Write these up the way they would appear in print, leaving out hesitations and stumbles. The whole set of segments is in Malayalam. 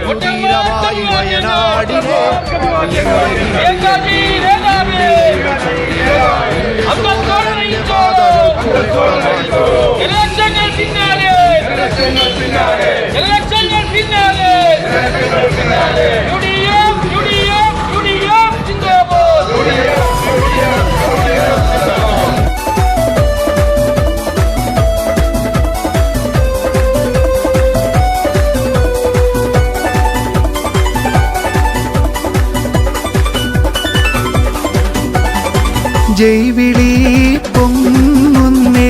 കുടീരമായി വയനാടിനെ ജൈവിളി പൊങ്ങുന്നേ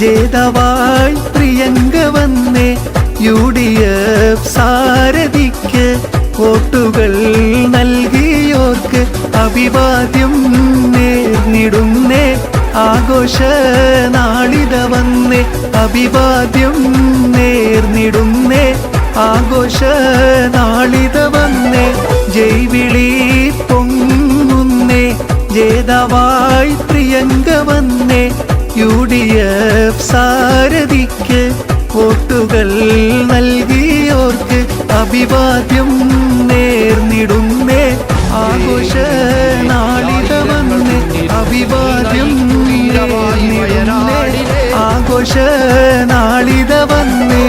ജേതാവായി പ്രിയങ്ക വന്നേ UDF സാരഥിക്ക് വോട്ടുകൾ നൽകിയോർക്ക് അഭിവാദ്യം നേർന്നിടുന്നേ ആഘോഷ നാളിത വന്നേ അഭിവാദ്യം നേർന്നിടുന്നേ ആഘോഷ നാളിത വന്നേ ജൈവിളി പൊങ്ങുന്നേ ജേതാവായി പ്രിയങ്ക വന്നേ UDF സാരഥിക്ക് വോട്ടുകൾ നൽകിയോർക്ക് അഭിവാദ്യം നേർന്നിടുന്നേ ആഘോഷ നാളിത വന്നേ അഭിവാദ്യം നേർന്നിടുന്നേ ആഘോഷ നാളിത വന്നേ